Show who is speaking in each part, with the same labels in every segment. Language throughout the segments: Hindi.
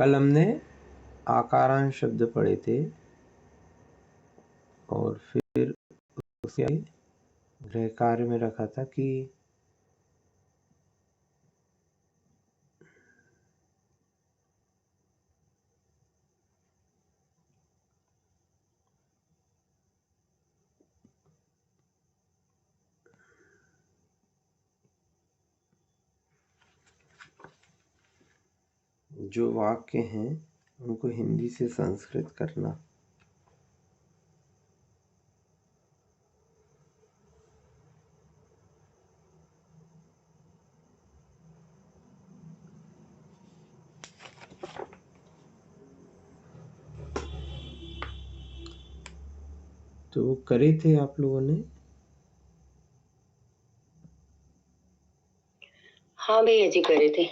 Speaker 1: कल हमने आकारांश शब्द पढ़े थे और फिर उसे गृह कार्य में रखा था कि जो वाक्य हैं उनको हिंदी से संस्कृत करना। तो वो करे थे आप लोगों ने?
Speaker 2: हाँ भैया जी करे थे।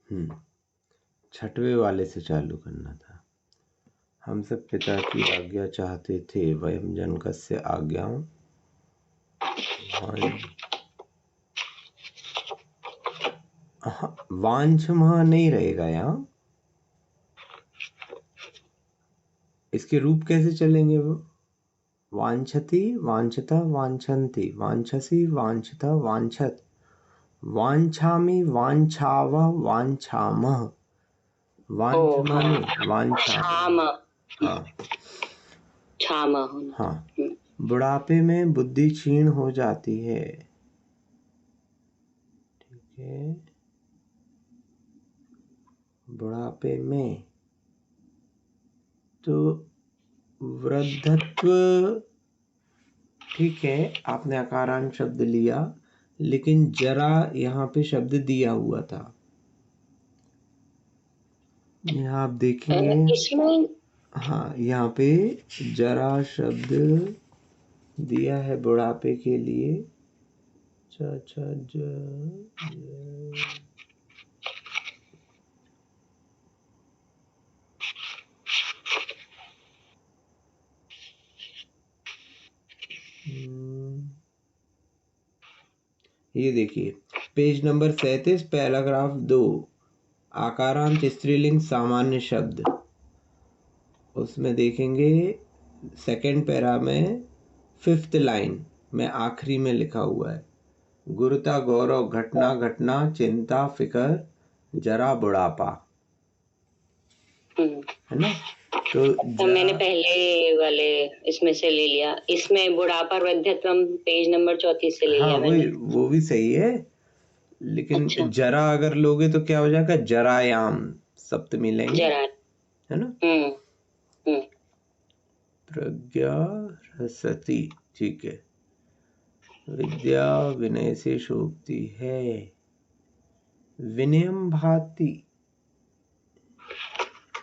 Speaker 1: हम्म। छठवें वाले से चालू करना था। हम सब पिता की आज्ञा चाहते थे, वयम जनकस्य आज्ञाओं वांछमः नहीं रहेगा यहाँ। इसके रूप कैसे चलेंगे? वो वांछति, वांछता, वांछन्ति, वांछसि, वांछता, वांछत, वांछामि, वांछावः, वांछामः, वांछमानि, वांछामः। हाँ हाँ। बुढ़ापे में बुद्धि क्षीण हो जाती है। ठीक है, बुढ़ापे में तो वृद्धत्व, ठीक है, आपने आकारांश शब्द लिया, लेकिन जरा यहाँ पे शब्द दिया हुआ था। यहाँ आप देखेंगे
Speaker 2: इसमें
Speaker 1: हाँ, यहाँ पे जरा शब्द दिया है बुढ़ापे के लिए। ये देखिए पेज नंबर 37 पैराग्राफ 2, आकारांत स्त्रीलिंग सामान्य शब्द। उसमें देखेंगे सेकंड पैरा में 5th लाइन में आखिरी में लिखा हुआ है, गुरुता, गौरव, घटना, घटना, चिंता, फिकर, जरा, बुढ़ापा, है ना? तो
Speaker 2: मैंने पहले वाले इसमें से ले लिया। इसमें बुढ़ापा वृद्धत्व पेज नंबर 34 से ले लिया मैंने।
Speaker 1: वो भी सही है, लेकिन जरा अगर लोगे तो क्या हो जाएगा? जरायाम सप्तमी लेंगे, है ना? प्रज्ञा रसती, ठीक है। विद्या विनय से शोभती है, विनयम भाति।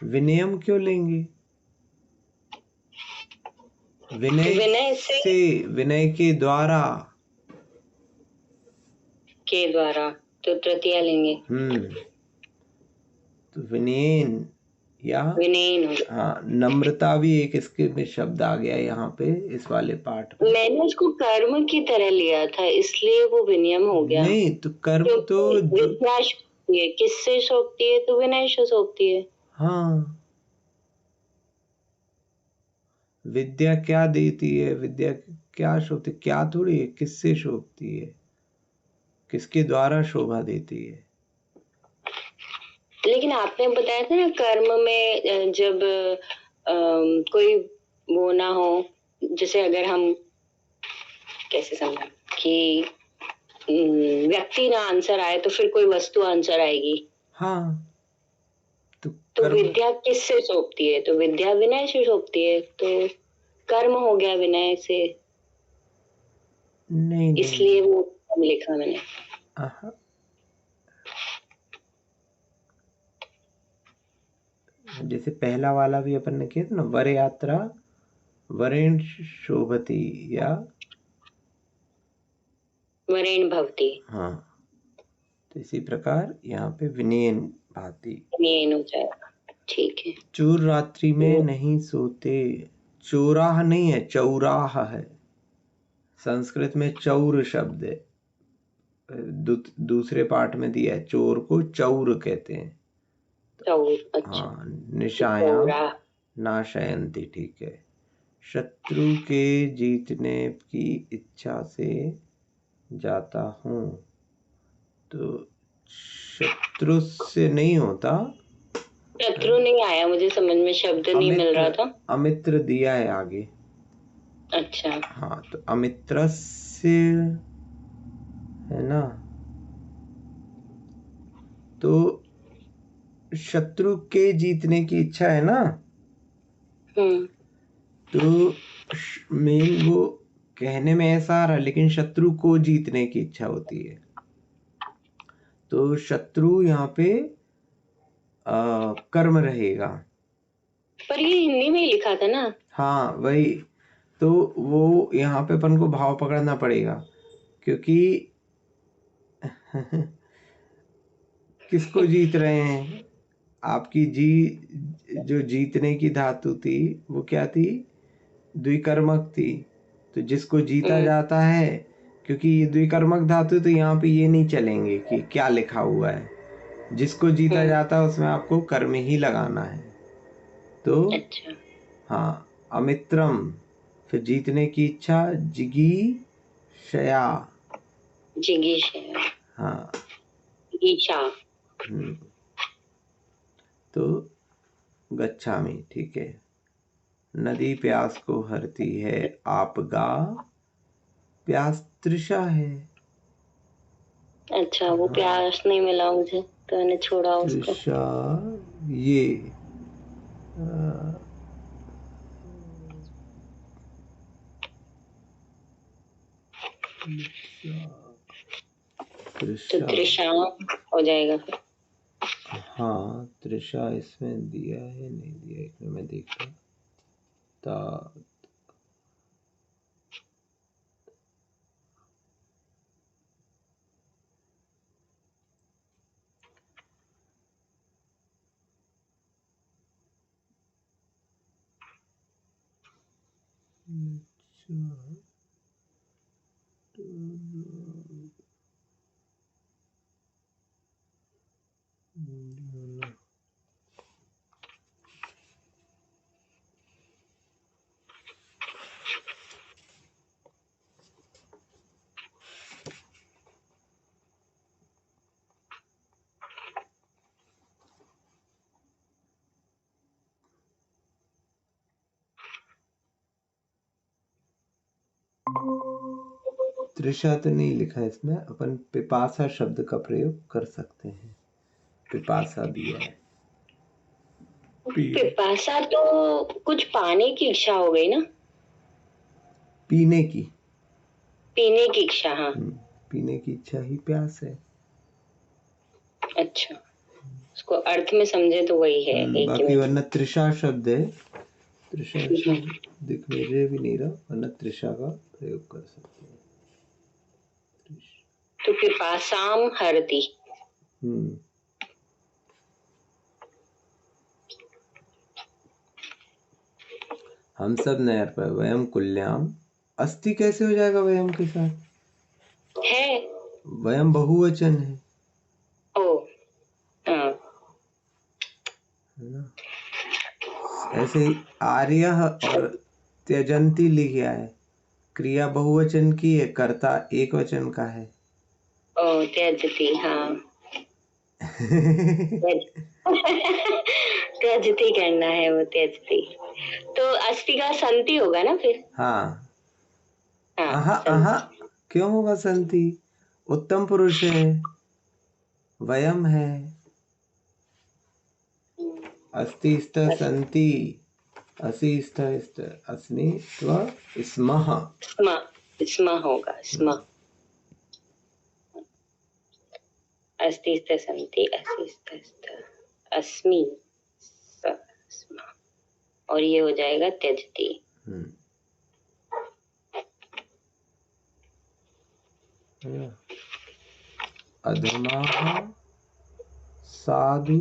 Speaker 1: विनयम क्यों लेंगे? विनय से, विनय के द्वारा
Speaker 2: तो तृतीया लेंगे।
Speaker 1: तो विनयन या हाँ, नम्रता भी एक इसके में शब्द आ गया यहाँ पे इस वाले पार्ट में।
Speaker 2: मैंने उसको कर्म की तरह लिया था, इसलिए वो विनयम हो गया।
Speaker 1: नहीं तो कर्म तो
Speaker 2: विद्या शोभती है, किससे शोभती है? तो विनय से शोभती है।
Speaker 1: हाँ, विद्या क्या देती है? विद्या क्या शोभती? क्या थोड़ी है, किससे शोभती है, किसके द्वारा शोभा देती है?
Speaker 2: लेकिन आपने बताया था ना कर्म में जब कोई वो ना हो, जैसे अगर हम कैसे समझा कि व्यक्ति ना आंसर आए तो फिर कोई वस्तु आंसर आएगी।
Speaker 1: हाँ,
Speaker 2: तो विद्या किससे शोभती है? तो विद्या विनय से शोभती है, तो कर्म हो गया विनय से।
Speaker 1: नहीं नहीं
Speaker 2: इसलिए वो कम लिखा मैंने।
Speaker 1: आहा, जैसे पहला वाला भी अपन ने किया था ना, वर यात्रा वरेण शोभती, या
Speaker 2: वरेण भवती,
Speaker 1: हाँ, तो इसी प्रकार यहाँ पे विनयन भाती।
Speaker 2: विनयन हो जाएगा। ठीक है।
Speaker 1: चोर रात्रि में नहीं सोते, चौराह नहीं है, चौराह है। संस्कृत में चौर शब्द है, दूसरे पार्ट में दिया है, चोर को चौर कहते हैं।
Speaker 2: चौर, अच्छा।
Speaker 1: हाँ, निशायाम
Speaker 2: चौरा,
Speaker 1: नाशयन्ति, ठीक है। शत्रु के जीतने की इच्छा से जाता हूँ, तो शत्रु से नहीं होता,
Speaker 2: शत्रु नहीं आया मुझे समझ में, शब्द नहीं मिल रहा था।
Speaker 1: अमित्र दिया है आगे।
Speaker 2: अच्छा।
Speaker 1: हाँ, तो अमित्र से है ना, तो शत्रु के जीतने की इच्छा है ना, तो मेन वो कहने में ऐसा आ रहा है, लेकिन शत्रु को जीतने की इच्छा होती है। तो शत्रु यहाँ पे कर्म रहेगा।
Speaker 2: पर ये हिंदी में ही लिखा था ना।
Speaker 1: हाँ वही, तो वो यहाँ पे अपन को भाव पकड़ना पड़ेगा, क्योंकि किसको जीत रहे हैं। आपकी जो जीतने की धातु थी वो क्या थी, द्विकर्मक थी। तो जिसको जीता जाता है, क्योंकि ये द्विकर्मक धातु, तो यहाँ पे ये नहीं चलेंगे कि क्या लिखा हुआ है। जिसको जीता जाता है उसमें आपको कर्म ही लगाना है। तो
Speaker 2: अच्छा।
Speaker 1: हाँ, अमित्रम, फिर जीतने की इच्छा, जिगी शया,
Speaker 2: जिगीषया,
Speaker 1: हाँ,
Speaker 2: ईशा।
Speaker 1: तो गच्छामि, ठीक है। नदी प्यास को हरती है, आप गा, प्यास तृषा है।
Speaker 2: अच्छा, वो प्यास नहीं मिला मुझे तो मैंने छोड़ा उसको।
Speaker 1: तृषा ये
Speaker 2: तो तृषा हो जाएगा फिर।
Speaker 1: हाँ, तृषा इसमें दिया है, नहीं दिया, एक में मैं देख रहा था। तृषा तो नहीं लिखा है इसमें, अपन पिपासा शब्द का प्रयोग कर सकते हैं। पिपासा दिया है।
Speaker 2: पिपासा तो कुछ पाने की इच्छा हो गई ना।
Speaker 1: पीने की,
Speaker 2: पीने की इच्छा, हाँ।
Speaker 1: पीने की इच्छा ही प्यास है।
Speaker 2: अच्छा, उसको अर्थ में समझे तो वही है। एक
Speaker 1: बाकी वरना तृषा शब्द है, तृषा शब्द दिख मेरे भी नहीं रहा, वरना तृषा का प्रयोग कर सकते हैं।
Speaker 2: तो पिपासाम हरति।
Speaker 1: हम सब नहर पर, वयम कुल्याम, अस्थि कैसे हो जाएगा वयम के साथ,
Speaker 2: है
Speaker 1: वयम बहुवचन है।
Speaker 2: ओ, हाँ।
Speaker 1: है ना, ऐसे ही आर्य और त्यजंती लिखा है, क्रिया बहुवचन की है, कर्ता एक वचन का है।
Speaker 2: ओ, त्यजति, हाँ। त्यजति करना है, वो त्यजति। तो अस्थि का संति होगा ना फिर।
Speaker 1: हाँ,
Speaker 2: हाँ,
Speaker 1: आहा आहा, क्यों होगा संति, उत्तम पुरुष है, वयम है, अस्ति स्त संति, असि स्त अस्नि स्व स्मः।
Speaker 2: स्म होगा, स्म। अस्ति स्त सन्ति, अस्ति स्त स्त, अस्मि स स्म, और ये हो जाएगा त्यजति।
Speaker 1: अधमाः साधु,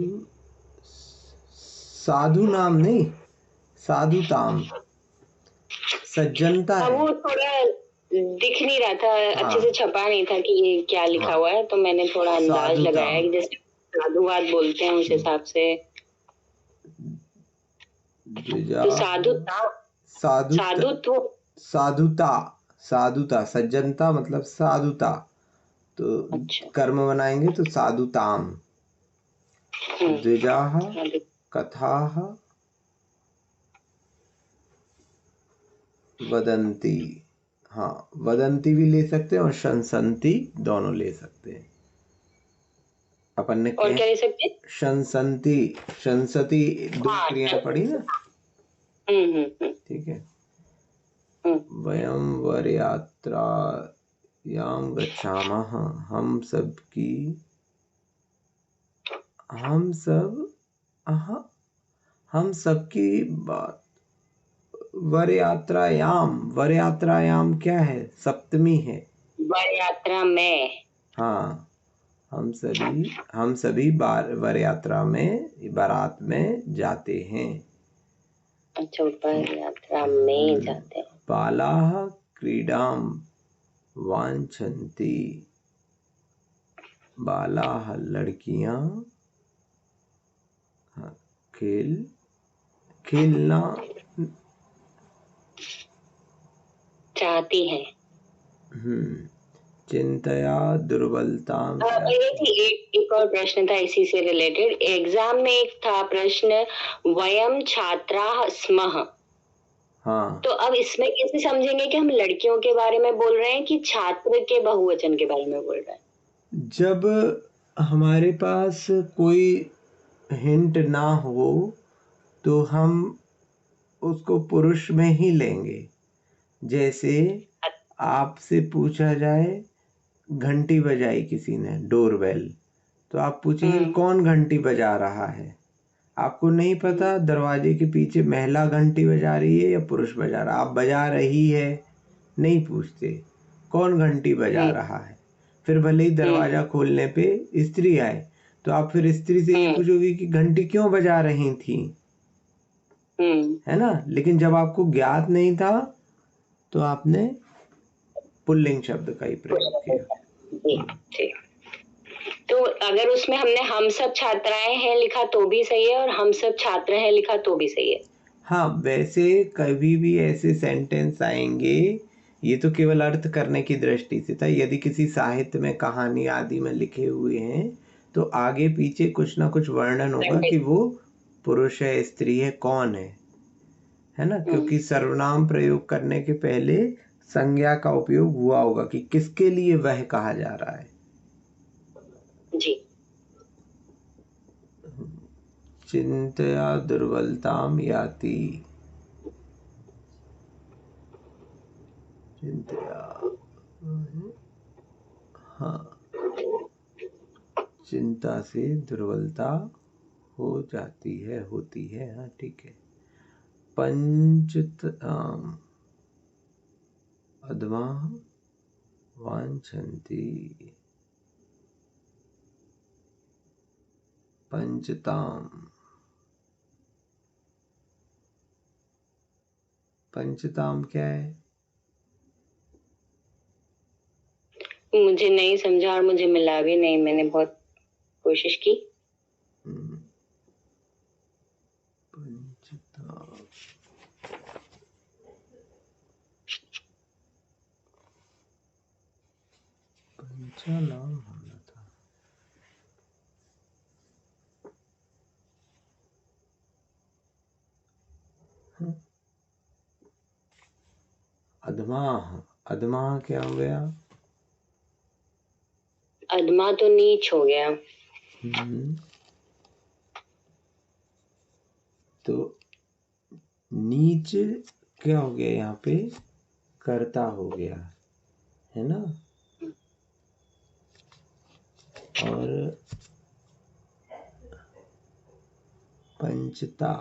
Speaker 1: साधु नाम नहीं, साधुताम, सज्जनता
Speaker 2: हाँ,
Speaker 1: है।
Speaker 2: वो थोड़ा दिख नहीं रहा था, अच्छे से छपा नहीं था कि ये क्या लिखा हुआ है, तो मैंने थोड़ा अंदाज लगाया कि जैसे साधुवाद बोलते हैं उस हिसाब से। तो साधुता, साधुत्व,
Speaker 1: साधुता, साधुता, सज्जनता मतलब साधुता। तो
Speaker 2: अच्छा,
Speaker 1: कर्म बनाएंगे तो साधुताम। द्विजाः कथाः वदन्ति, हाँ वदन्ति भी ले सकते हैं और शंसन्ति दोनों ले सकते हैं। अपन ने
Speaker 2: और क्या ले सकते हैं?
Speaker 1: शंसन्ति, शंसति दो क्रिया पढ़ी ना। ठीक है। वयं वरयात्रायां गच्छामः, हम सबकी बात। वर यात्रायाम क्या है? सप्तमी है।
Speaker 2: वर यात्रा में,
Speaker 1: हाँ, हम सभी वर यात्रा में, बारात में जाते हैं।
Speaker 2: अच्छा, वर यात्रा में जाते हैं।
Speaker 1: बालाः क्रीडां वांछन्ति, बालाः लड़कियां, हाँ, खेलना
Speaker 2: चाहती हैं।
Speaker 1: चिंतया दुर्बलताम।
Speaker 2: एक और प्रश्न था इसी से रिलेटेड, एग्जाम में एक था प्रश्न, वयम छात्राः स्मः।
Speaker 1: हाँ,
Speaker 2: तो अब इसमें कैसे समझेंगे कि हम लड़कियों के बारे में बोल रहे हैं कि छात्र के बहुवचन के बारे में बोल रहे हैं?
Speaker 1: जब हमारे पास कोई हिंट ना हो तो हम उसको पुरुष में ही लेंगे। जैसे आपसे पूछा जाए, घंटी बजाई किसी ने, डोरबेल, तो आप पूछेंगे कौन घंटी बजा रहा है। आपको नहीं पता दरवाजे के पीछे महिला घंटी बजा रही है या पुरुष बजा रहा है, आप बजा रही है नहीं पूछते, कौन घंटी बजा रहा है। फिर भले ही दरवाजा खोलने पे स्त्री आए तो आप फिर स्त्री से ये पूछोगे कि घंटी क्यों बजा रही थी, है ना। लेकिन जब आपको ज्ञात नहीं था तो आपने पुल्लिंग शब्द का ही प्रयोग किया।
Speaker 2: तो अगर उसमें हमने हम सब छात्राएं हैं लिखा तो भी सही है और हम सब छात्र हैं लिखा तो भी सही है।
Speaker 1: हाँ, वैसे कभी भी ऐसे सेंटेंस आएंगे, ये तो केवल अर्थ करने की दृष्टि से था। यदि किसी साहित्य में, कहानी आदि में लिखे हुए हैं तो आगे पीछे कुछ ना कुछ वर्णन होगा कि वो पुरुष है, स्त्री है, कौन है ना। क्योंकि सर्वनाम प्रयोग करने के पहले संज्ञा का उपयोग हुआ होगा कि किसके लिए वह कहा जा रहा है।
Speaker 2: जी।
Speaker 1: चिंतया दुर्बलताम याति, चिंतया, हाँ, चिंता से दुर्बलता हो जाती है, होती है, हाँ ठीक है। पंचताम अधमा वांछन्ति, पंचताम, पंचताम क्या है?
Speaker 2: मुझे नहीं समझा और मुझे मिला भी नहीं, मैंने बहुत कोशिश की।
Speaker 1: पंचताम, पंचा नाम होना था। अधमा, अधमा क्या हो गया?
Speaker 2: अधमा तो नीच हो गया।
Speaker 1: तो नीच क्या हो गया? यहाँ पे कर्ता हो गया। है ना। और पंचता,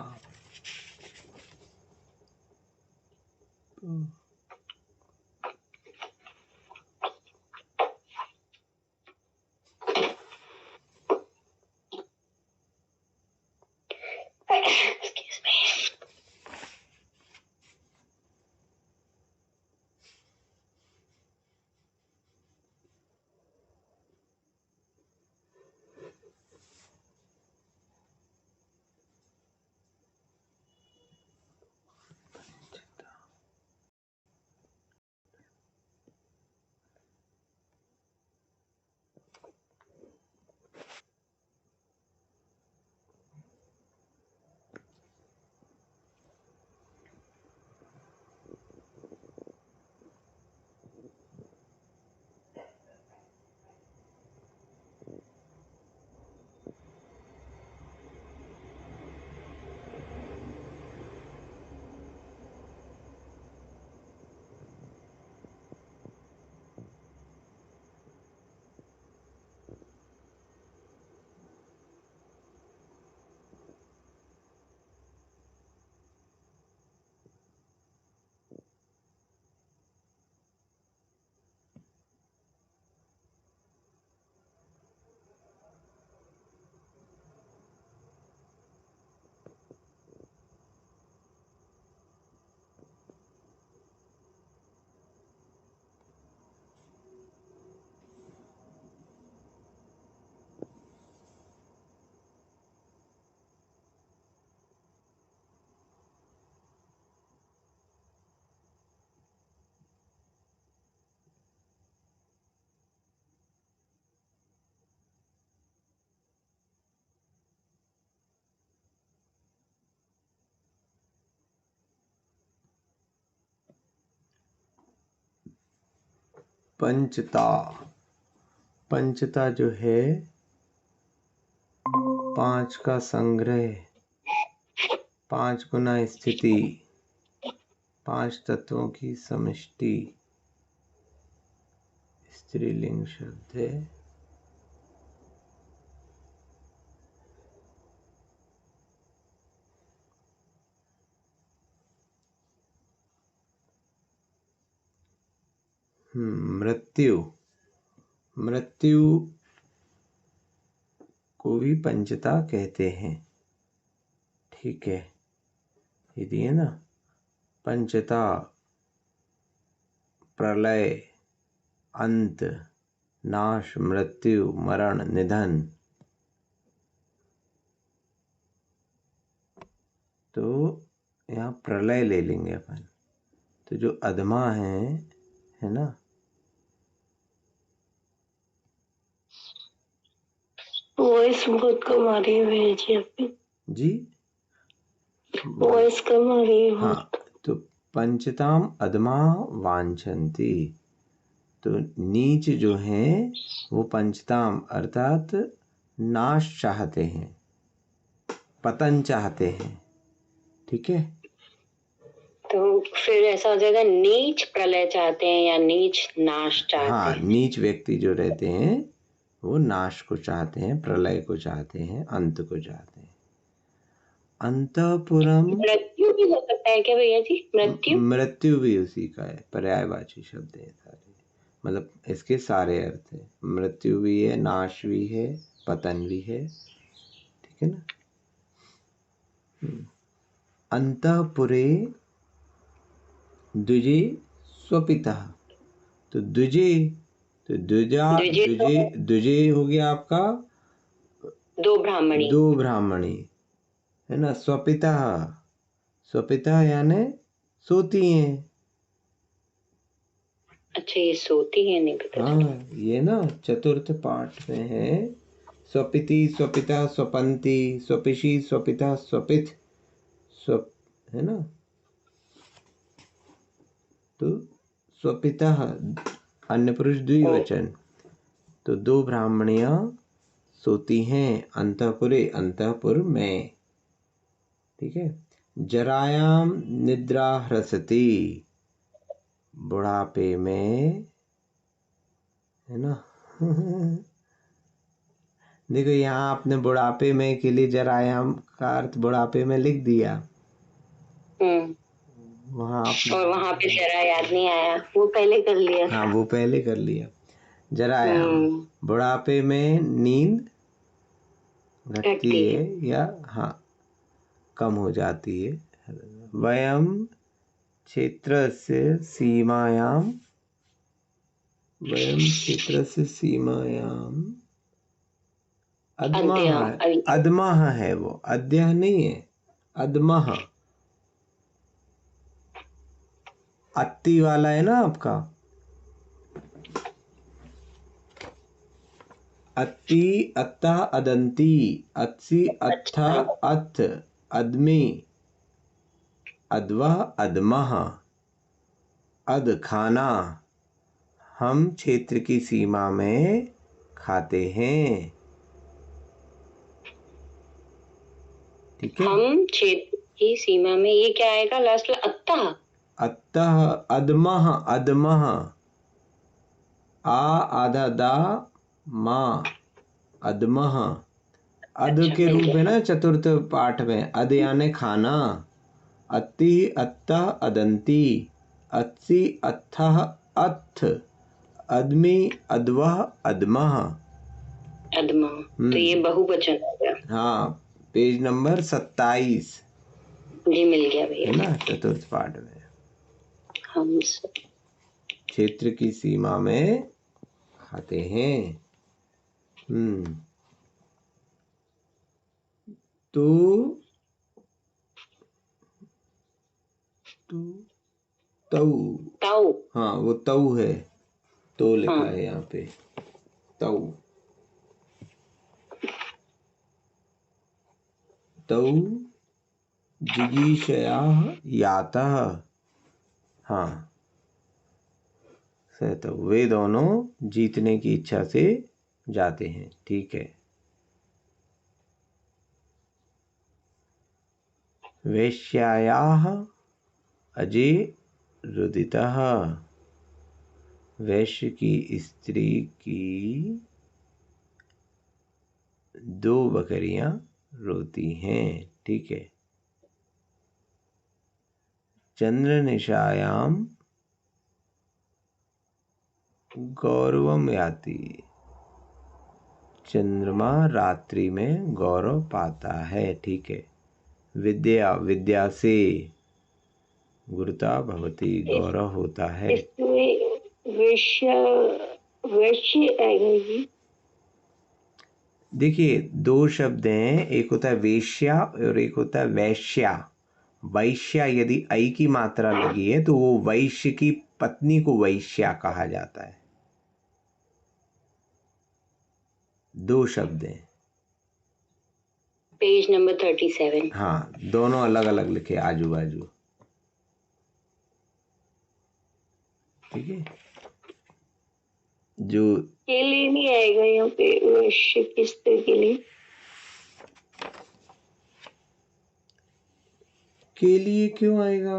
Speaker 2: Excuse me.
Speaker 1: पंचता, पंचता जो है 5 का संग्रह, 5 गुना स्थिति, 5 तत्वों की समष्टि, स्त्रीलिंग शब्द है। मृत्यु, मृत्यु को भी पंचता कहते हैं। ठीक है, ये दिए ना, पंचता, प्रलय, अंत, नाश, मृत्यु, मरण, निधन। तो यहाँ प्रलय ले लेंगे अपन। तो जो अधमा है ना,
Speaker 2: वॉइस बहुत कम आ रही है जी आपकी।
Speaker 1: जी,
Speaker 2: वॉइस कम आ रही है।
Speaker 1: हाँ, तो पंचताम अधमा वांछन्ति, तो नीच जो हैं वो पंचताम अर्थात नाश चाहते हैं, पतन चाहते हैं। ठीक है,
Speaker 2: तो फिर ऐसा हो जाएगा, नीच प्रलय चाहते हैं या नीच नाश चाहते
Speaker 1: हाँ,
Speaker 2: हैं।
Speaker 1: नीच व्यक्ति जो रहते हैं वो नाश को चाहते हैं, प्रलय को चाहते हैं, अंत को चाहते हैं। अंतःपुरम,
Speaker 2: मृत्यु भी हो सकता है क्या भैया जी? मृत्यु,
Speaker 1: मृत्यु भी उसी का है, पर्यायवाची शब्द है सारे, मतलब इसके सारे अर्थ है। मृत्यु भी है, नाश भी है, पतन भी है। ठीक है ना। अंतःपुरे द्विजे स्वपितः, तो द्विजे, तो द्विजे हो गया आपका
Speaker 2: दो ब्राह्मणी,
Speaker 1: दो ब्राह्मणी, है ना। स्वपितः, स्वपितः यानी सोती हैं।
Speaker 2: अच्छा, ये सोती है, नहीं पता चला।
Speaker 1: हाँ, ये ना चतुर्थ पाठ में है। स्वपिति, स्वपिता, स्वपंती, स्वपिशी, स्वपिता, स्वपित, स्व, है ना। तो स्वपिता अन्य पुरुष द्विवचन, तो दो ब्राह्मणियां सोती हैं अंतःपुरे, अंतःपुर में। ठीक है। जरायाम निद्रा ह्रसति, बुढ़ापे में है ना। देखो यहाँ आपने बुढ़ापे में के लिए जरायाम का अर्थ बुढ़ापे में लिख दिया, वहाँ आपने
Speaker 2: और वहां पे जरा याद नहीं आया, वो पहले कर लिया
Speaker 1: हाँ
Speaker 2: था।
Speaker 1: वो पहले कर लिया। जरायाम
Speaker 2: हम्म।
Speaker 1: बुढ़ापे में नींद घटती
Speaker 2: घटती
Speaker 1: है
Speaker 2: है।
Speaker 1: या हाँ कम हो जाती है। वयम क्षेत्रस्य सीमायां, वयम क्षेत्रस्य सीमायां अधमः,
Speaker 2: अद्य
Speaker 1: अधमः है वो, अद्यः नहीं है, अधमः। अत्ती वाला है ना आपका, अत्ति अत्तः अदंती, अत्सी अत्था अथ, अदमी अद्वः अधमः, अध खाना। हम क्षेत्र की सीमा में खाते हैं, ठीक है।
Speaker 2: हम क्षेत्र की सीमा में, ये क्या आएगा लास्ट में? अत्ता।
Speaker 1: अतः अधमः, अधमः आ आधा दा माँ, अधमः। अध
Speaker 2: अच्छा,
Speaker 1: के
Speaker 2: मिल
Speaker 1: रूप है
Speaker 2: गया।
Speaker 1: ना चतुर्थ पाठ में, अध यानी खाना। अति अत्तः अदंती, अत्सि अत्थः अथ, अदमी अद्वः अधमः।
Speaker 2: अदमा, तो ये बहुवचन हो गया।
Speaker 1: हाँ पेज नंबर 27
Speaker 2: जी मिल गया
Speaker 1: है
Speaker 2: भैया।
Speaker 1: ना चतुर्थ पाठ में।
Speaker 2: हम सब
Speaker 1: क्षेत्र की सीमा में खाते हैं। तो तो तऊ,
Speaker 2: ताऊ।
Speaker 1: हाँ वो तऊ है, तो लिखा
Speaker 2: हाँ।
Speaker 1: है यहाँ पे तऊ। तऊ जिगीषया यातः, हाँ तो वे दोनों जीतने की इच्छा से जाते हैं, ठीक है। वैश्यायाः अजे रुदितः, वैश्य की स्त्री की दो बकरियां रोती हैं, ठीक है। चंद्र निशायाम गौरवम याति, चंद्रमा रात्रि में गौरव पाता है, ठीक है। विद्या, विद्या से गुरुता भवती, गौरव होता है।
Speaker 2: इसमें वैश्य, वैश्य आएगा जी।
Speaker 1: देखिए दो शब्द हैं, एक होता है वेश्या और एक होता है वैश्या। वैश्या यदि ऐ की मात्रा लगी है तो वो वैश्य की पत्नी को वैश्या कहा जाता है। दो शब्द हैं।
Speaker 2: Page number 37।
Speaker 1: हाँ दोनों अलग अलग लिखे आजू बाजू, ठीक है। जो
Speaker 2: के लिए नहीं आएगा यहाँ पे, वैश्य की स्त्री के लिए।
Speaker 1: के लिए क्यों आएगा?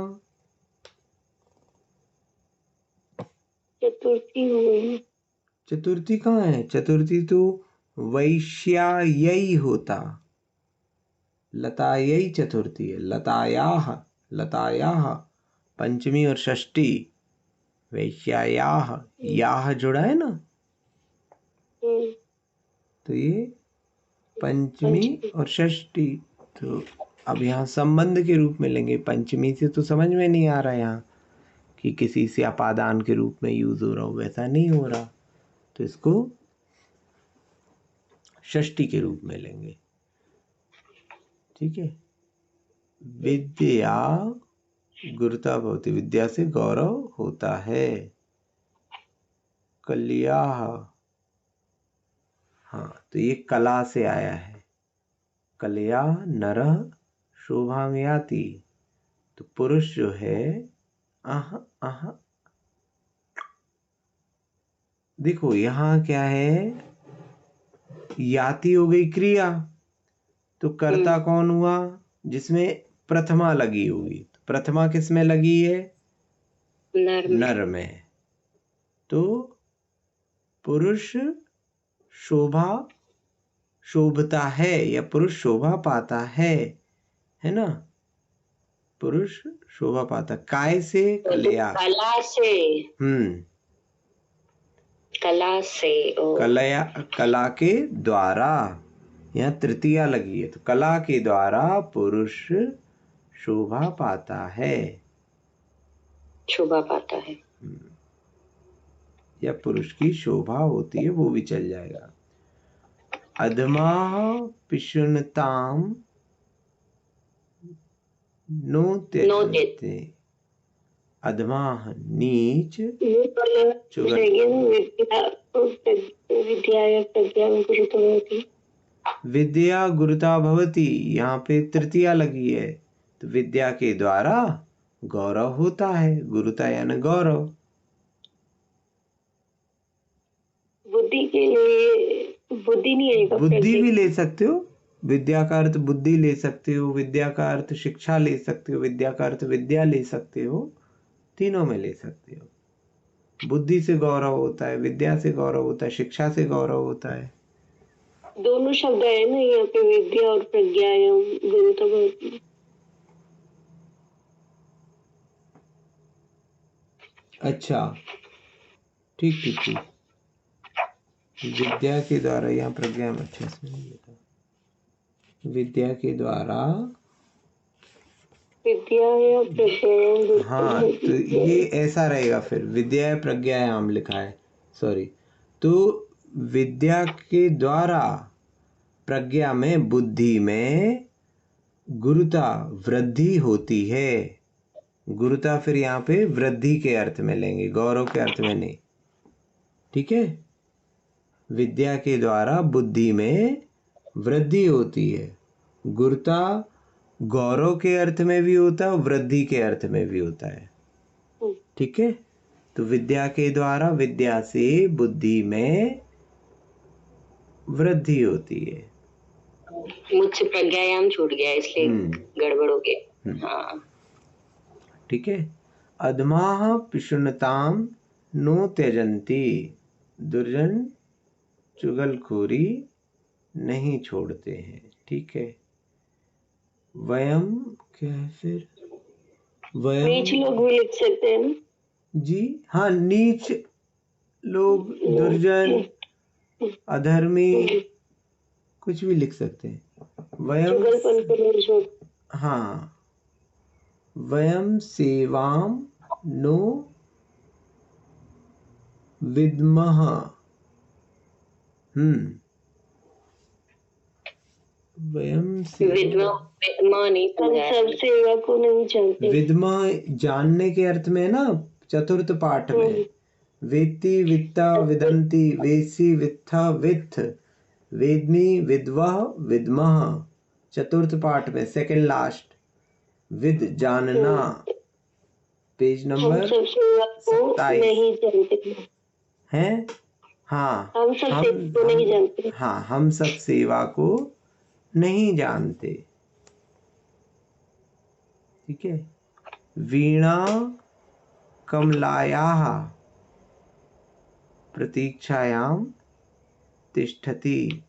Speaker 2: चतुर्थी हो गई।
Speaker 1: चतुर्थी कहाँ है? चतुर्थी तो वैश्यायै होता, लतायै चतुर्थी है, लतायाः, लतायाः पंचमी और षष्ठी, वैश्यायाः याः जुड़ा है ना, तो ये पंचमी और षष्ठी। तो अब यहाँ संबंध के रूप में लेंगे, पंचमी से तो समझ में नहीं आ रहा यहाँ कि किसी से अपादान के रूप में यूज हो रहा हो, वैसा नहीं हो रहा, तो इसको षष्ठी के रूप में लेंगे, ठीक है। विद्या गुरुता भवति, विद्या से गौरव होता है। कल्याः, हाँ तो ये कला से आया है। कलया नरः शोभां याति, तो पुरुष जो है आह आह, देखो यहाँ क्या है, याति हो गई क्रिया, तो कर्ता कौन हुआ? जिसमें प्रथमा लगी हुई, तो प्रथमा किस में लगी है?
Speaker 2: नर में।
Speaker 1: नर में, तो पुरुष शोभा शोभता है या पुरुष शोभा पाता है ना। पुरुष शोभा पाता, काय से कलया।
Speaker 2: कला से, कला से,
Speaker 1: कलया, कला के द्वारा, यहाँ तृतीया लगी है तो कला के द्वारा पुरुष शोभा पाता है,
Speaker 2: शोभा पाता है,
Speaker 1: या पुरुष की शोभा होती है, वो भी चल जाएगा। अधमा पिशुनताम नो त्यजते, अधमा नीच, विद्या गुरुता भवती, यहाँ पे तृतीया लगी है तो विद्या के द्वारा गौरव होता है, गुरुता यानी गौरव।
Speaker 2: बुद्धि के लिए बुद्धि नहीं आएगा,
Speaker 1: बुद्धि भी ले सकते हो, विद्या का अर्थ बुद्धि ले सकते हो, विद्या का अर्थ शिक्षा ले सकते हो, विद्या का अर्थ विद्या ले सकते हो, तीनों में ले सकते हो। बुद्धि से गौरव होता है, विद्या से गौरव होता है, शिक्षा से गौरव होता है।
Speaker 2: दोनों शब्द है ना यहाँ पे, विद्या और प्रज्ञा, गुरुता भवती।
Speaker 1: अच्छा, ठीक ठीक ठीक। विद्या के द्वारा, यहाँ प्रज्ञा में अच्छा इसमें नहीं लिखा, विद्या के द्वारा,
Speaker 2: विद्या या प्रज्ञा।
Speaker 1: हाँ तो ये ऐसा रहेगा फिर, विद्या प्रज्ञायाम लिखा है, सॉरी। तो विद्या के द्वारा प्रज्ञा में, बुद्धि में गुरुता वृद्धि होती है। गुरुता फिर यहाँ पे वृद्धि के अर्थ में लेंगे, गौरव के अर्थ में नहीं, ठीक है। विद्या के द्वारा बुद्धि में वृद्धि होती है, गुरुता गौरव के अर्थ में भी होता है, वृद्धि के अर्थ में भी होता है, ठीक है। तो विद्या के द्वारा, विद्या से बुद्धि में वृद्धि होती है।
Speaker 2: मुझसे प्रज्ञायाम छूट गया इसलिए गड़बड़ हो गया, हाँ
Speaker 1: ठीक है। अधमाः पिशुनताम नो त्यजन्ति, दुर्जन चुगलखोरी नहीं छोड़ते हैं, ठीक है। वयम क्या है फिर, वयम
Speaker 2: नीच लोग भी लिख सकते हैं ना
Speaker 1: जी, हाँ, नीच लोग, दुर्जन, अधर्मी, कुछ भी लिख सकते हैं। वयम, हाँ, वयम सेवाम नो विद्मः, वयम
Speaker 2: विद्मा नहीं, हम सब सेवा को नहीं जानते।
Speaker 1: विद्मा जानने के अर्थ में ना, चतुर्थ पाठ में, वेत्ति वित्ता विदन्ति, वेसी वित्था वित्थ, वेद्मि विद्वः विद्मः, चतुर्थ पाठ में सेकंड लास्ट, विद जानना, पेज नंबर 27 है। हाँ,
Speaker 2: हम सब सेवा को नहीं जानते।
Speaker 1: हाँ, हम सब सेवा को नहीं जानते, ठीक है। वीणा कमलायाः प्रतीक्षायाम तिष्ठति,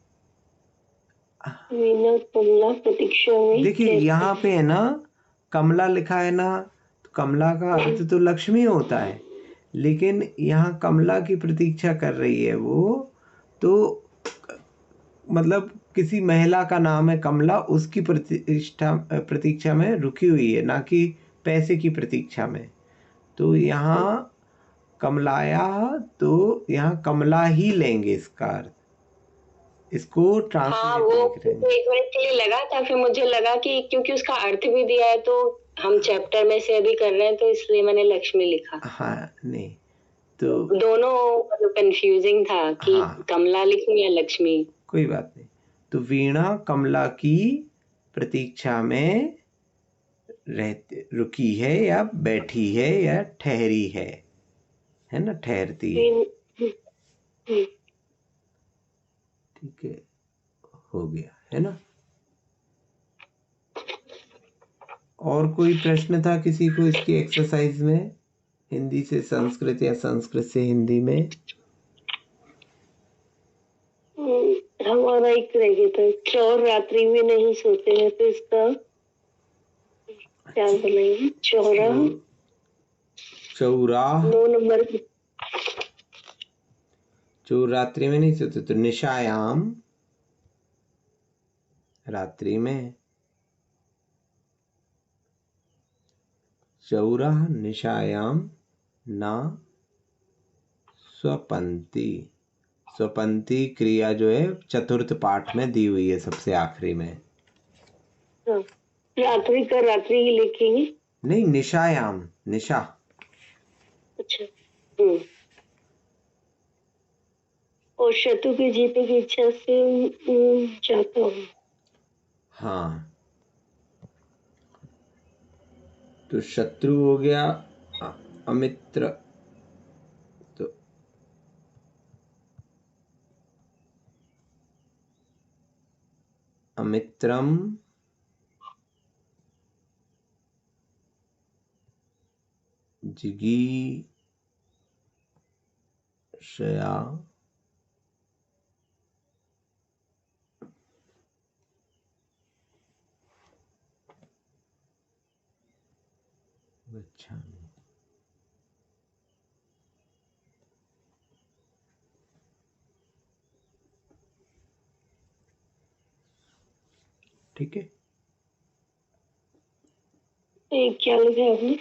Speaker 2: वीणा कमला प्रतीक्षा में,
Speaker 1: देखिए यहाँ पे है ना, कमला लिखा है ना, तो कमला का अर्थ तो लक्ष्मी होता है, लेकिन यहाँ कमला की प्रतीक्षा कर रही है वो, तो मतलब किसी महिला का नाम है कमला, उसकी प्रतीक्षा में रुकी हुई है, ना कि पैसे की प्रतीक्षा में। तो यहाँ कमलाया, तो यहाँ कमला ही लेंगे इसका अर्थ, इसको ट्रांसलेट
Speaker 2: एक मिनट के लिए लगा था, फिर मुझे लगा कि क्योंकि उसका अर्थ भी दिया है तो हम चैप्टर में से अभी कर रहे हैं, तो इसलिए मैंने लक्ष्मी लिखा।
Speaker 1: हाँ, नहीं तो
Speaker 2: दोनों कंफ्यूजिंग था कि कमला लिखूं या लक्ष्मी,
Speaker 1: कोई बात नहीं। तो वीणा कमला की प्रतीक्षा में रुकी है, या बैठी है, या ठहरी है ना, ठहरती है, ठीक है, हो गया है ना। और कोई प्रश्न था किसी को इसकी एक्सरसाइज में, हिंदी से संस्कृत या संस्कृत से हिंदी में?
Speaker 2: हमारा एक रह गया था, चौर रात्रि में नहीं सोते हैं, तो इसका क्या बोलेंगे? चौरा,
Speaker 1: चौरा,
Speaker 2: 2 नंबर की।
Speaker 1: चोर रात्रि में नहीं सोते तो निशायाम, रात्रि में। चौरा निशायाम ना स्वपंती। स्वपंती क्रिया जो है चतुर्थ पाठ में दी हुई है सबसे आखिरी में।
Speaker 2: हाँ, रात्रि का रात्रि ही लिखेंगे।
Speaker 1: नहीं, निशायाम, निशा।
Speaker 2: अच्छा। और शत्रु के जीतने की इच्छा से चाहता हूँ।
Speaker 1: हाँ, तो शत्रु हो गया अमित्र, तो अमित्रम जिगीषया गच्छामि। ठीक है,
Speaker 2: क्या लिखा आपने?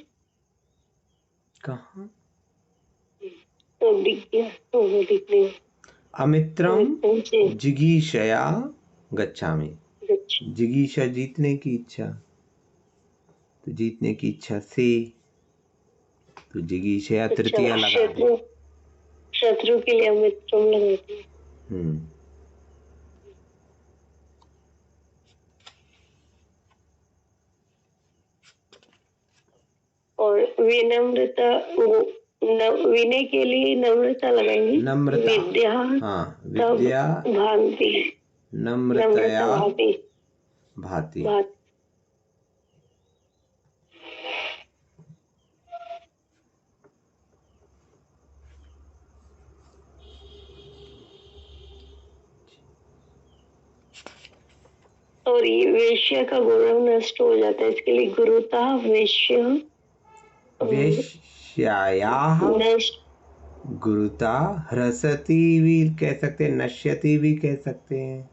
Speaker 1: कहाँ?
Speaker 2: तो दिख गया, तो वो दिख गया।
Speaker 1: अमित्रम
Speaker 2: पहुंचे।
Speaker 1: जिगीषया गच्छामि।
Speaker 2: अच्छा।
Speaker 1: जिगीषा जीतने की इच्छा, तो जीतने की इच्छा से, तो जिगीषया तृतीया लगा दे।
Speaker 2: शत्रु, शत्रु के लिए अमित्रम लगाते हैं। और विनम्रता, वो विनय के लिए नम्रता लगाएंगे।
Speaker 1: नम्रता,
Speaker 2: विद्या,
Speaker 1: हाँ,
Speaker 2: तब
Speaker 1: विद्या
Speaker 2: भांति,
Speaker 1: नम्रतया
Speaker 2: भांति,
Speaker 1: भाति।
Speaker 2: भांति। और ये वेश्या का गौरव नष्ट हो जाता है, इसके लिए गुरुता वेश्य
Speaker 1: वेश्यायाः
Speaker 2: नष्ट।
Speaker 1: गुरुता ह्रसति भी कह सकते हैं, नश्यति भी कह सकते हैं,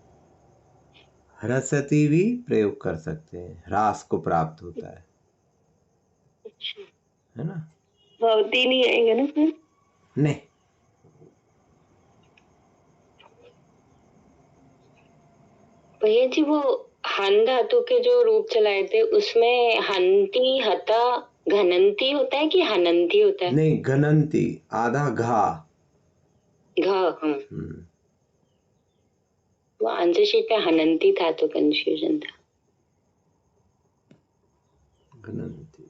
Speaker 1: ह्रसति भी प्रयोग कर सकते हैं, ह्रास को प्राप्त होता है ना?
Speaker 2: भवती नहीं आएगा ना फिर?
Speaker 1: नहीं,
Speaker 2: भैया जी, वो हन धातु के जो रूप चलाए थे उसमें हंती, हता, घनंती होता है कि हनंती होता है?
Speaker 1: नहीं, घनंती, आधा घा।
Speaker 2: घ। हाँ, वो आंसर शीट पे हनंती था तो कंफ्यूजन था।
Speaker 1: घनंती।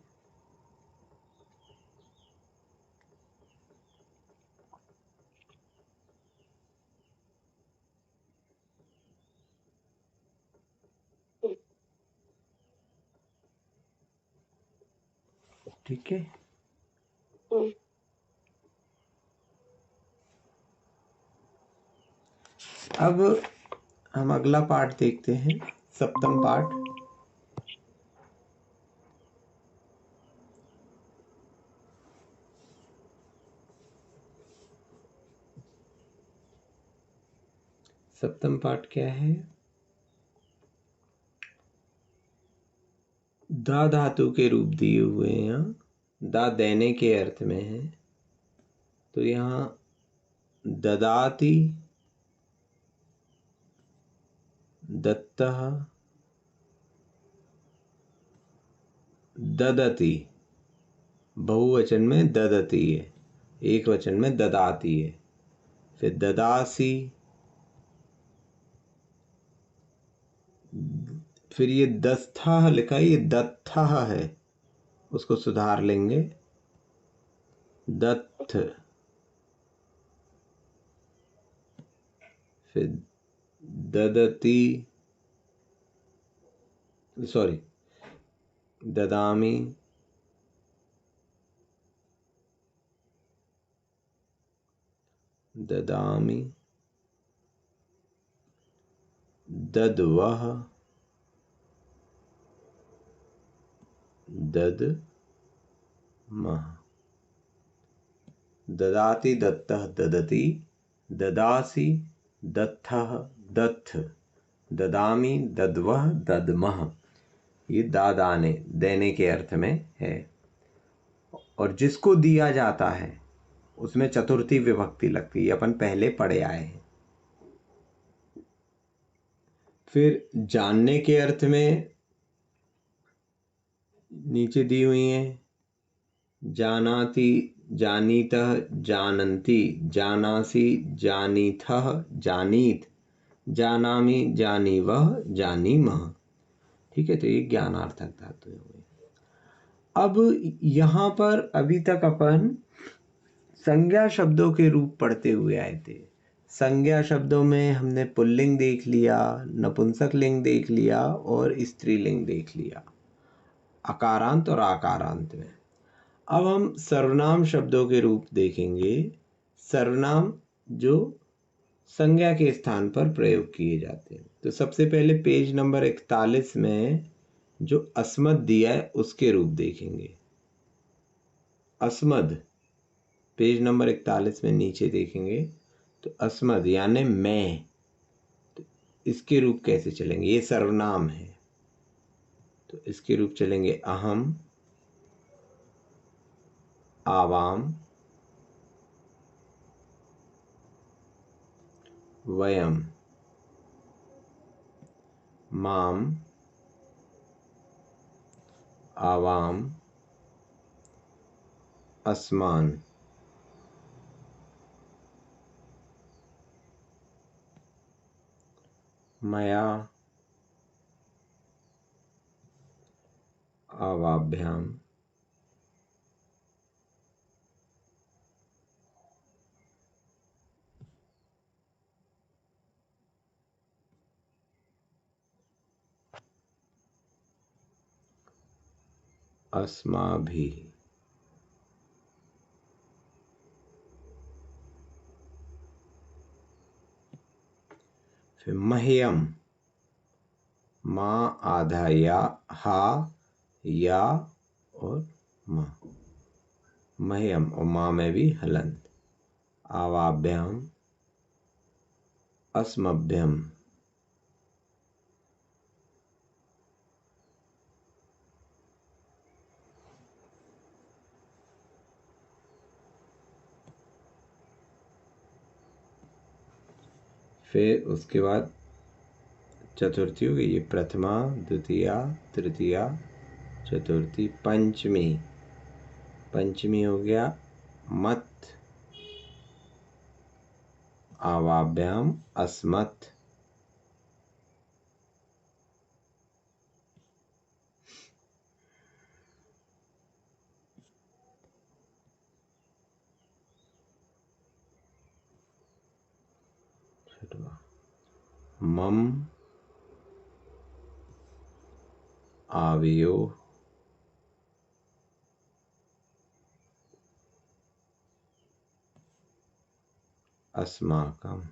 Speaker 1: ठीक है, अब हम अगला पाठ देखते हैं, सप्तम पाठ। सप्तम पाठ क्या है? दा धातु के रूप दिए हुए हैं यहाँ, दा देने के अर्थ में है, तो यहाँ ददाति, दत्तः, ददति। बहुवचन में ददति है, एक वचन में ददाति है। फिर ददासी, फिर ये दस्था लिखा है, ये दत्था है, उसको सुधार लेंगे, दत्थ। फिर ददति, सॉरी, ददामी, ददामी, दद्वः दद्मः। ददाति दत्तः ददति ददासि दत्थः दत्थ ददामि दद्वः दद्मः। ये दादाने देने के अर्थ में है। और जिसको दिया जाता है उसमें चतुर्थी विभक्ति लगती है, अपन पहले पढ़े आए हैं। फिर जानने के अर्थ में नीचे दी हुई है, जानाति जानीतः जानन्ति जानासि जानीथः जानीत जानामि जानीवः जानीमः। ठीक है, तो ये ज्ञानार्थक धातु हुए। अब यहाँ पर अभी तक अपन संज्ञा शब्दों के रूप पढ़ते हुए आए थे। संज्ञा शब्दों में हमने पुल्लिंग देख लिया, नपुंसक लिंग देख लिया और स्त्रीलिंग देख लिया, अकारांत और आकारांत में। अब हम सर्वनाम शब्दों के रूप देखेंगे। सर्वनाम जो संज्ञा के स्थान पर प्रयोग किए जाते हैं। तो सबसे पहले पेज नंबर 41 में जो अस्मद दिया है उसके रूप देखेंगे। अस्मद पेज नंबर 41 में नीचे देखेंगे तो अस्मद यानी मैं, तो इसके रूप कैसे चलेंगे? ये सर्वनाम है तो इसके रूप चलेंगे अहम, आवाम, वयम, माम, आवाम, अस्मान। मया, आवाभ्याम, अस्माभिः। फिर मह्यम, माँ आधा या, हा या और माँ, मह्यम और माँ में भी हलंत। आवाभ्याम, अस्मभ्यम, फिर उसके बाद चतुर्थी हो गई, ये प्रथमा, द्वितीया, तृतीया, चतुर्थी, पंचमी। पंचमी हो गया मत, आवाभ्याम, अस्मत्। मम, आवियो, अस्माकम।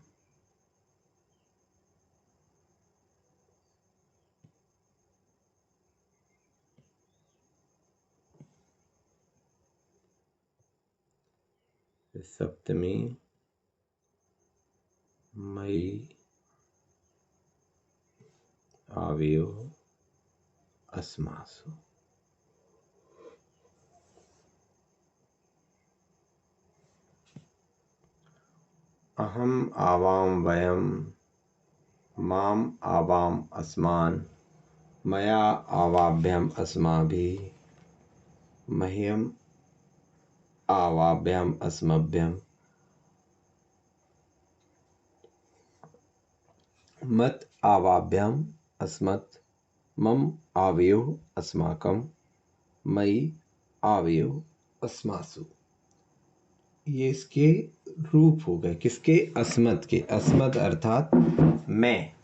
Speaker 1: सप्तमी मई, आवियो, अस्मासु। अहम, आवाम, वयम, माम, आवाम, अस्मान, मया, आवाभ्याम, अस्माभिः, मह्यम, आवाभ्याम, अस्मभ्यम, मत, आवाभ्याम, अस्मत्, मम, आवयोः, अस्माकं, मयि, आवयोः, अस्मासु। ये इसके रूप हो गए। किसके? अस्मत् के। अस्मत् अर्थात मैं।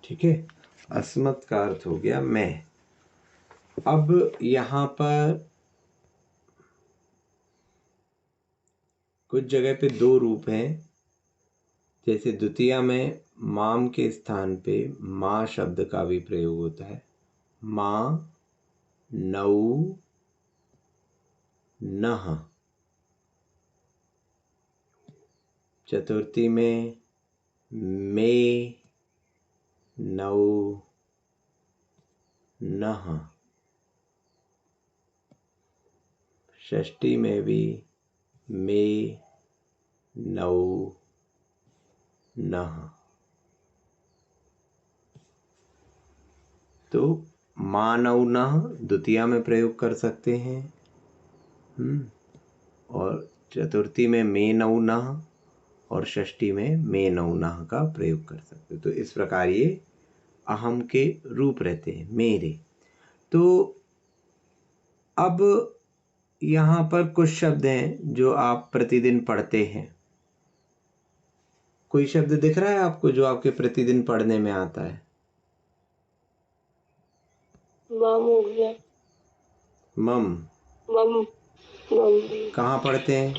Speaker 1: ठीक है, अस्मत् का अर्थ हो गया मैं। अब यहाँ पर कुछ जगह पे दो रूप हैं। जैसे द्वितीया में माम के स्थान पे माँ शब्द का भी प्रयोग होता है। माँ, नौ, नह। चतुर्थी में मे, नौ, नह। षष्ठी में भी मे, नौ, नह। तो मा, नौ, नह द्वितीया में प्रयोग कर सकते हैं। और चतुर्थी में मे, नौ, नह और षष्ठी में मे, नौ, नह का प्रयोग कर सकते। तो इस प्रकार ये अहम के रूप रहते हैं, मेरे। तो अब यहाँ पर कुछ शब्द हैं जो आप प्रतिदिन पढ़ते हैं। कोई शब्द दिख रहा है आपको जो आपके प्रतिदिन पढ़ने में आता है?
Speaker 2: मम हो गया।
Speaker 1: मम
Speaker 2: मम मम
Speaker 1: कहाँ पढ़ते हैं?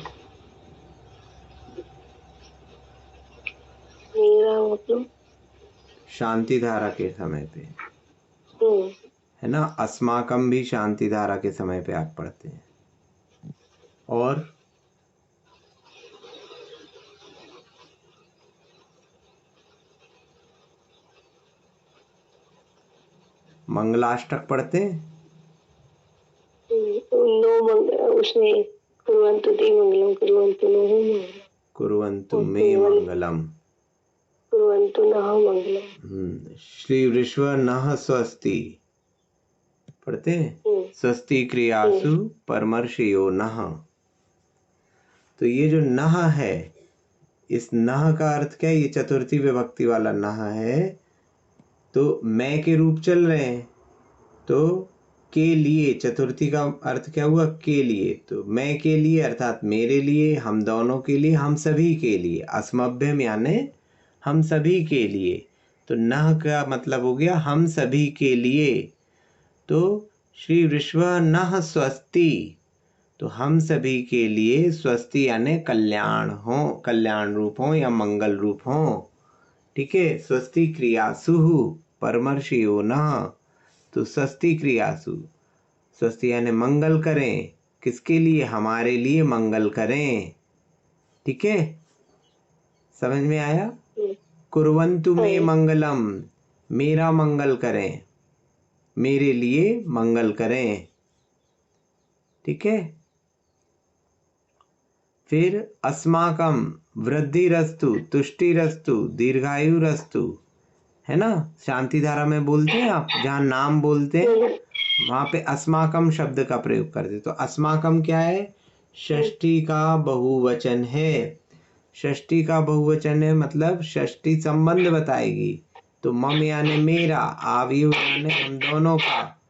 Speaker 2: मेरा मतलब
Speaker 1: शांति धारा के समय पे, है ना। अस्माकम भी शांति धारा के समय पे आप पढ़ते हैं। और मंगलाष्टक पढ़ते हैं।
Speaker 2: नो उसमें कुर्वन्तु ते मंगलम कुर्वन्तु नः मंगलम
Speaker 1: कुर्वन्तु मे मंगलम
Speaker 2: कुर्वन्तु नः मंगलम।
Speaker 1: श्री विश्व नः स्वस्ति पढ़ते हैं। स्वस्ति क्रियासु परमर्शयो नः। तो ये जो नः है, इस नः का अर्थ क्या है? ये चतुर्थी विभक्ति वाला नः है। तो मैं के रूप चल रहे हैं। तो के लिए, चतुर्थी का अर्थ क्या हुआ? के लिए। तो मैं के लिए अर्थात मेरे लिए, हम दोनों के लिए, हम सभी के लिए। अस्मभ्यम यानी हम सभी के लिए। तो नः का मतलब हो गया हम सभी के लिए। तो श्री विश्व नः स्वस्ति, तो हम सभी के लिए स्वस्ति यानी कल्याण हो, कल्याण रूप हो या मंगल रूप हो। ठीक है। स्वस्ति क्रियासु परमर्शयो नः। तो स्वस्ति क्रियासु, स्वस्ति यानी मंगल करें। किसके लिए? हमारे लिए मंगल करें। ठीक है, समझ में आया? कुर्वन्तु मे मंगलम, मेरा मंगल करें, मेरे लिए मंगल करें। ठीक है। फिर अस्माकम वृद्धिरस्तु, तुष्टिरस्तु, दीर्घायुरस्तु, है ना। शांति धारा में बोलते हैं आप, जहाँ नाम बोलते हैं वहां पे अस्माकम शब्द का प्रयोग करते। तो अस्माकम क्या है? षष्ठी का बहुवचन है। षष्ठी का बहुवचन है मतलब षष्ठी संबंध बताएगी। तो मम यानी मेरा, आवियो यानी हम दोनों का,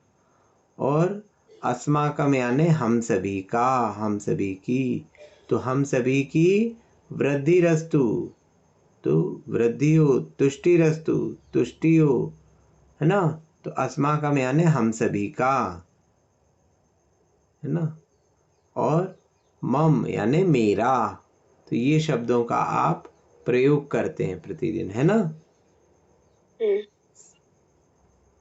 Speaker 1: और अस्माकम यानी हम सभी का, हम सभी की। तो हम सभी की वृद्धिरस्तु, तो वृद्धि हो, तुष्टिरस्तु, तुष्टि हो, है ना। तो अस्माकम यानी हम सभी का, है ना। और मम यानी मेरा। तो ये शब्दों का आप प्रयोग करते हैं प्रतिदिन, है ना।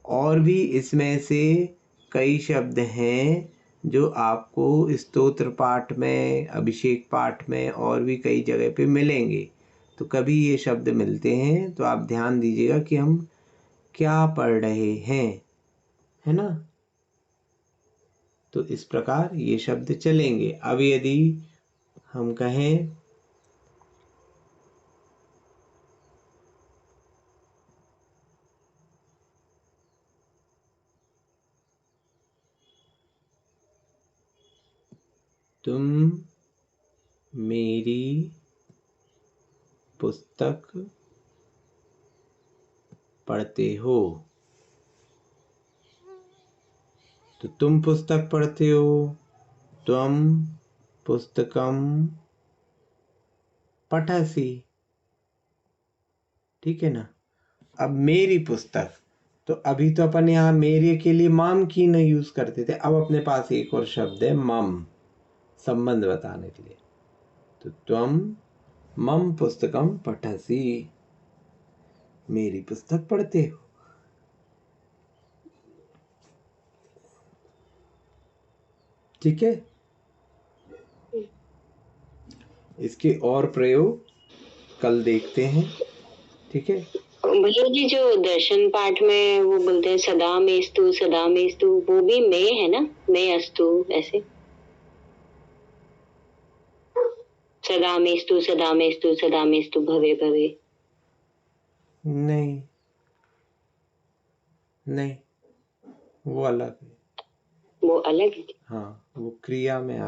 Speaker 1: और भी इसमें से कई शब्द हैं जो आपको स्तोत्र पाठ में, अभिषेक पाठ में और भी कई जगह पे मिलेंगे। तो कभी ये शब्द मिलते हैं तो आप ध्यान दीजिएगा कि हम क्या पढ़ रहे हैं, है ना। तो इस प्रकार ये शब्द चलेंगे। अब यदि हम कहें तुम मेरी पुस्तक पढ़ते हो, तो तुम पुस्तक पढ़ते हो, त्वम पुस्तकम पठसि। ठीक है ना। अब मेरी पुस्तक, तो अभी तो अपन यहाँ मेरे के लिए माम की न यूज करते थे, अब अपने पास एक और शब्द है मम, संबंध बताने के लिए। तो त्वम मम पुस्तकम पठसी, मेरी पुस्तक पढ़ते हो। ठीक है, इसके और प्रयोग कल देखते हैं। ठीक है,
Speaker 2: भैया जी जो दर्शन पाठ में वो बोलते हैं सदा में स्तु, वो भी मैं है ना, मैं अस्तु, ऐसे सदा में स्तु सदा में स्तु सदा में स्तु भवे भवे।
Speaker 1: नहीं नहीं, वो अलग है।
Speaker 2: वो अलग है।
Speaker 1: हाँ, वो क्रिया में